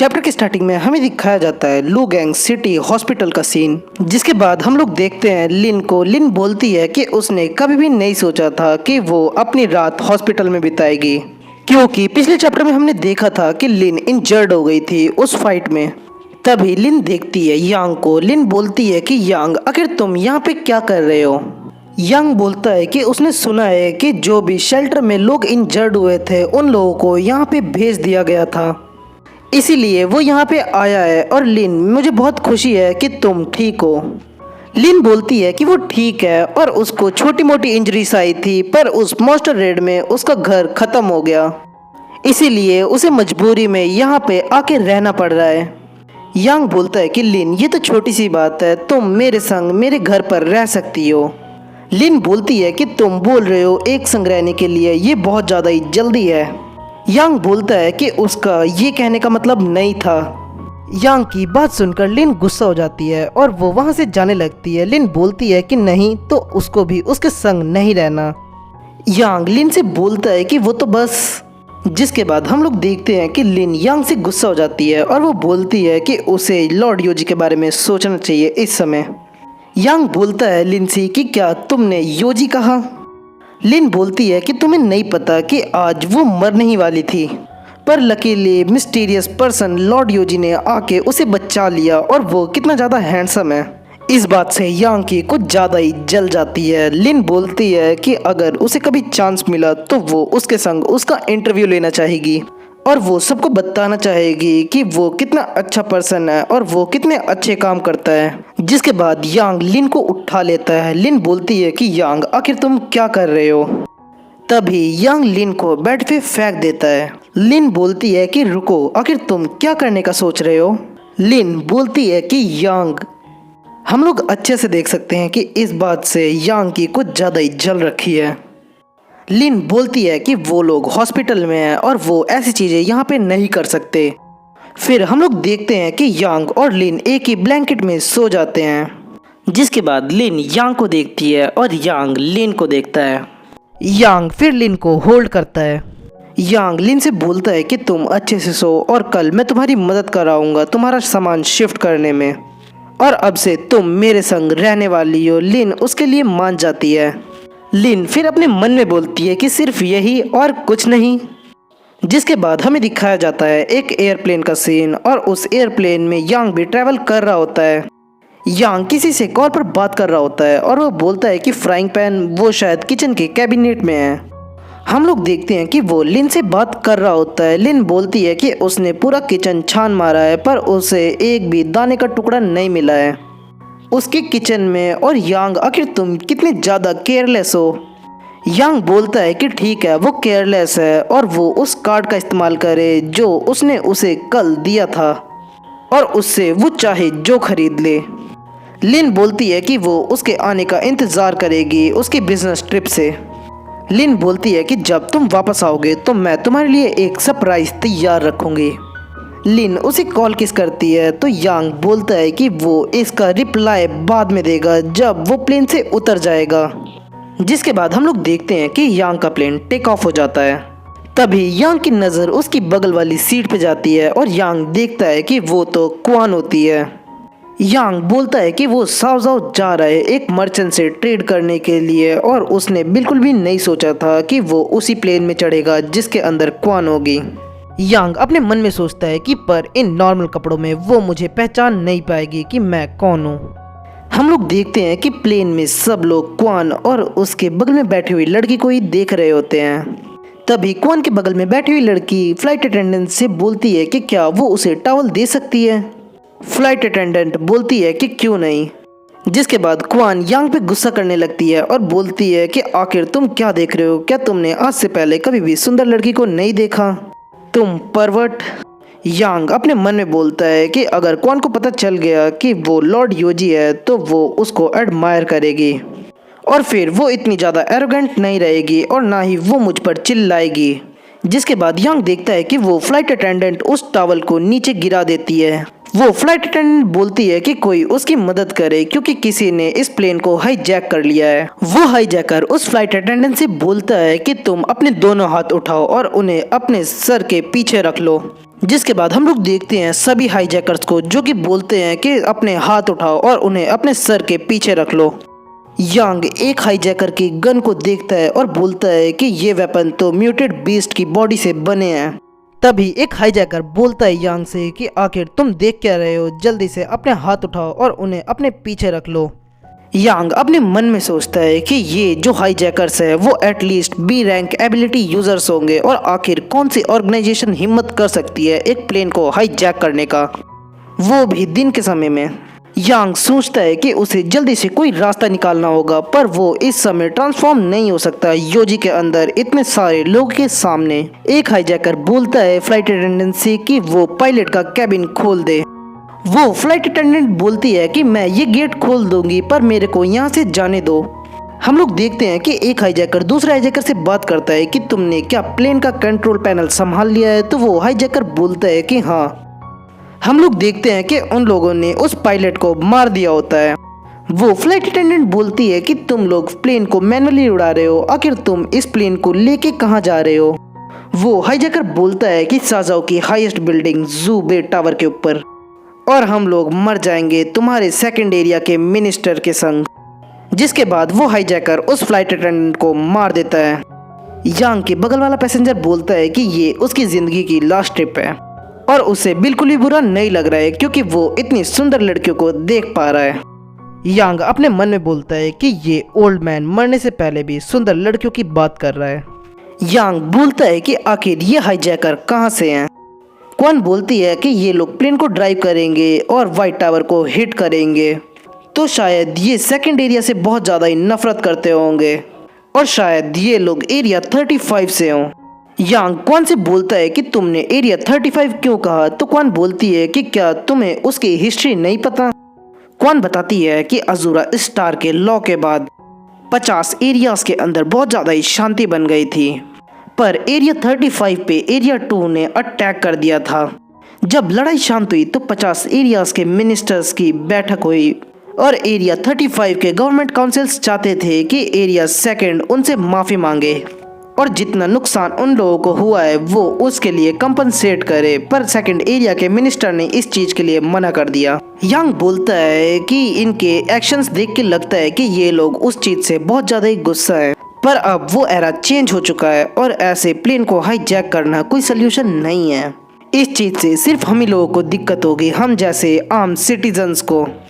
Chapter की starting में हमें दिखाया जाता है लुगैंग सिटी हॉस्पिटल का सीन, जिसके बाद हम लोग देखते हैं लिन को। लिन बोलती है कि उसने कभी भी नहीं सोचा था कि वो अपनी रात हॉस्पिटल में बिताएगी, क्योंकि पिछले चैप्टर में हमने देखा था कि लिन इंजर्ड हो गई थी उस फाइट में। तभी लिन देखती है यांग को। लिन बोलती है कि यांग, आखिर तुम यहाँ पे क्या कर रहे हो। यांग बोलता है कि उसने सुना है कि जो भी शेल्टर में लोग इंजर्ड हुए थे उन लोगों को यहाँ पे भेज दिया गया था, इसीलिए वो यहाँ पे आया है। और लिन, मुझे बहुत खुशी है कि तुम ठीक हो। लिन बोलती है कि वो ठीक है और उसको छोटी मोटी इंजरीज आई थी, पर उस मॉन्स्टर रेड में उसका घर खत्म हो गया, इसीलिए उसे मजबूरी में यहाँ पे आके रहना पड़ रहा है। यांग बोलता है कि लिन, ये तो छोटी सी बात है, तुम मेरे संग मेरे घर पर रह सकती हो। लिन बोलती है कि तुम बोल रहे हो एक संग रहने के लिए, ये बहुत ज़्यादा ही जल्दी है। यांग बोलता है कि उसका ये कहने का मतलब नहीं था। यांग की बात सुनकर लिन गुस्सा हो जाती है और वो वहाँ से जाने लगती है। लिन बोलती है कि नहीं तो उसको भी उसके संग नहीं रहना। यांग लिन से बोलता है कि वो तो बस। जिसके बाद हम लोग देखते हैं कि लिन यांग से गुस्सा हो जाती है और वो बोलती है कि उसे लॉर्ड योजी के बारे में सोचना चाहिए इस समय। यांग बोलता है लिन से कि क्या तुमने योजी कहा। लिन बोलती है कि तुम्हें नहीं पता कि आज वो मरने ही वाली थी, पर लकीली मिस्टीरियस पर्सन लॉर्ड योजी ने आके उसे बचा लिया और वो कितना ज़्यादा हैंडसम है। इस बात से यांग की कुछ ज़्यादा ही जल जाती है। लिन बोलती है कि अगर उसे कभी चांस मिला तो वो उसके संग उसका इंटरव्यू लेना चाहेगी और वो सबको बताना चाहेगी कि वो कितना अच्छा पर्सन है और वो कितने अच्छे काम करता है। जिसके बाद यांग लिन को उठा लेता है। लिन बोलती है कि यांग, आखिर तुम क्या कर रहे हो। तभी यांग लिन को बेड पे फेंक देता है। लिन बोलती है कि रुको, आखिर तुम क्या करने का सोच रहे हो। लिन बोलती है कि यांग, हम लोग अच्छे से देख सकते हैं कि इस बात से यांग की कुछ ज़्यादा ही जल रखी है। लिन बोलती है कि वो लोग हॉस्पिटल में हैं और वो ऐसी चीज़ें यहाँ पे नहीं कर सकते। फिर हम लोग देखते हैं कि यांग और लिन एक ही ब्लैंकेट में सो जाते हैं। जिसके बाद लिन यांग को देखती है और यांग लिन को देखता है। यांग फिर लिन को होल्ड करता है। यांग लिन से बोलता है कि तुम अच्छे से सो और कल मैं तुम्हारी मदद कराऊंगा तुम्हारा सामान शिफ्ट करने में, और अब से तुम मेरे संग रहने वाली हो। लिन उसके लिए मान जाती है। लिन फिर अपने मन में बोलती है कि सिर्फ यही और कुछ नहीं। जिसके बाद हमें दिखाया जाता है एक एयरप्लेन का सीन, और उस एयरप्लेन में यांग भी ट्रैवल कर रहा होता है। यांग किसी से कॉल पर बात कर रहा होता है और वो बोलता है कि फ्राइंग पैन वो शायद किचन के कैबिनेट में है। हम लोग देखते हैं कि वो लिन से बात कर रहा होता है। लिन बोलती है कि उसने पूरा किचन छान मारा है, पर उसे एक भी दाने का टुकड़ा नहीं मिला है उसके किचन में। और यांग, आखिर तुम कितने ज़्यादा केयरलेस हो। यांग बोलता है कि ठीक है, वो केयरलेस है और वो उस कार्ड का इस्तेमाल करे जो उसने उसे कल दिया था, और उससे वो चाहे जो खरीद ले। लिन बोलती है कि वो उसके आने का इंतज़ार करेगी उसके बिजनेस ट्रिप से। लिन बोलती है कि जब तुम वापस आओगे तो मैं तुम्हारे लिए एक सरप्राइज तैयार रखूँगी। लिन उसे कॉल किस करती है तो यांग बोलता है कि वो इसका रिप्लाई बाद में देगा जब वो प्लेन से उतर जाएगा। जिसके बाद हम लोग देखते हैं कि यांग का प्लेन टेक ऑफ हो जाता है। तभी यांग की नज़र उसकी बगल वाली सीट पे जाती है और यांग देखता है कि वो तो क्वान होती है। यांग बोलता है कि वो साउजाउ जा रहा है एक मर्चेंट से ट्रेड करने के लिए, और उसने बिल्कुल भी नहीं सोचा था कि वो उसी प्लेन में चढ़ेगा जिसके अंदर क्वान होगी। यांग अपने मन में सोचता है कि पर इन नॉर्मल कपड़ों में वो मुझे पहचान नहीं पाएगी कि मैं कौन हूँ। हम लोग देखते हैं कि प्लेन में सब लोग क्वान और उसके बगल में बैठी हुई लड़की को ही देख रहे होते हैं। तभी क्वान के बगल में बैठी हुई लड़की फ्लाइट अटेंडेंट से बोलती है कि क्या वो उसे टॉवल दे सकती है। फ्लाइट अटेंडेंट बोलती है कि क्यों नहीं। जिसके बाद क्वान यांग पे गुस्सा करने लगती है और बोलती है कि आखिर तुम क्या देख रहे हो, क्या तुमने आज से पहले कभी भी सुंदर लड़की को नहीं देखा, तुम परवर्ट। यांग अपने मन में बोलता है कि अगर क्वान को पता चल गया कि वो लॉर्ड योजी है तो वो उसको एडमायर करेगी और फिर वो इतनी ज़्यादा एरोगेंट नहीं रहेगी और ना ही वो मुझ पर चिल्लाएगी। जिसके बाद यांग देखता है कि वो फ्लाइट अटेंडेंट उस टॉवल को नीचे गिरा देती है। वो फ्लाइट अटेंडेंट बोलती है कि कोई उसकी मदद करे क्योंकि किसी ने इस प्लेन को हाईजैक कर लिया है। वो हाईजैकर उस फ्लाइट अटेंडेंट से बोलता है कि तुम अपने दोनों हाथ उठाओ और उन्हें अपने सर के पीछे रख लो। जिसके बाद हम लोग देखते हैं सभी हाईजैकर्स को जो कि बोलते हैं कि अपने हाथ उठाओ और उन्हें अपने सर के पीछे रख लो। यांग एक हाईजैकर की गन को देखता है और बोलता है कि ये वेपन तो म्यूटेड बीस्ट की बॉडी से बने हैं। तभी एक हाईजैकर बोलता है यांग से कि आखिर तुम देख क्या रहे हो, जल्दी से अपने हाथ उठाओ और उन्हें अपने पीछे रख लो। यांग अपने मन में सोचता है कि ये जो हाईजैकर्स है वो at least be rank ability users होंगे और आखिर कौन सी ऑर्गेनाइजेशन हिम्मत कर सकती है एक प्लेन को हाईजैक करने का, वो भी दिन के समय में। यांग सोचता है कि उसे जल्दी से कोई रास्ता निकालना होगा, पर वो इस समय ट्रांसफॉर्म नहीं हो सकता योजी के अंदर इतने सारे लोगों के सामने। एक हाईजैकर बोलता है फ्लाइट अटेंडेंट से कि वो पायलट का कैबिन खोल दे। वो फ्लाइट अटेंडेंट बोलती है कि मैं ये गेट खोल दूंगी, पर मेरे को यहाँ से जाने दो। हम लोग देखते हैं कि एक हाईजैकर दूसरे हाईजैकर से बात करता है कि तुमने क्या प्लेन का कंट्रोल पैनल संभाल लिया है, तो वो हाईजैकर बोलता है कि हाँ। हम लोग देखते हैं कि उन लोगों ने उस पायलट को मार दिया होता है। वो फ्लाइट अटेंडेंट बोलती है कि तुम लोग प्लेन को मैनुअली उड़ा रहे हो, आखिर तुम इस प्लेन को लेके कहाँ जा रहे हो। वो हाईजैकर बोलता है कि साजाओ की हाईएस्ट बिल्डिंग जू बे टावर के ऊपर, और हम लोग मर जाएंगे तुम्हारे सेकंड एरिया के मिनिस्टर के संग। जिसके बाद वो हाईजैकर उस फ्लाइट अटेंडेंट को मार देता है। यांग के बगल वाला पैसेंजर बोलता है कि ये उसकी जिंदगी की लास्ट ट्रिप है और उसे बिल्कुल भी बुरा नहीं लग रहा है क्योंकि वो इतनी सुंदर लड़कियों को देख पा रहा है। यांग अपने मन में बोलता है कि ये ओल्ड मैन मरने से पहले भी सुंदर लड़कियों की बात कर रहा है। यांग बोलता है कि आखिर ये हाईजैकर कहाँ से हैं। क्वान बोलती है कि ये लोग प्लेन को ड्राइव करेंगे और व्हाइट टावर को हिट करेंगे, तो शायद ये सेकंड एरिया से बहुत ज़्यादा ही नफरत करते होंगे और शायद ये लोग एरिया 35 से हों। यांग क्वान से बोलता है कि तुमने एरिया 35 क्यों कहा, तो क्वान बोलती है कि क्या तुम्हें उसकी हिस्ट्री नहीं पता। क्वान बताती है कि अजूरा स्टार के लॉ के बाद 50 एरियाज के अंदर बहुत ज़्यादा ही शांति बन गई थी, पर एरिया 35 पे एरिया 2 ने अटैक कर दिया था। जब लड़ाई शांत हुई तो 50 एरियाज के मिनिस्टर्स की बैठक हुई और एरिया 35 के गवर्नमेंट काउंसिल्स चाहते थे कि एरिया सेकंड उनसे माफ़ी मांगे और जितना नुकसान उन लोगों को हुआ है वो उसके लिए कंपनसेट करे, पर सेकंड एरिया के मिनिस्टर ने इस चीज़ के लिए मना कर दिया। यांग बोलता है कि इनके एक्शंस देख के लगता है कि ये लोग उस चीज़ से बहुत ज़्यादा ही गुस्सा है, पर अब वो एरा चेंज हो चुका है और ऐसे प्लेन को हाईजैक करना कोई सोल्यूशन नहीं है। इस चीज़ से सिर्फ हम ही लोगों को दिक्कत होगी, हम जैसे आम सिटीजन्स को।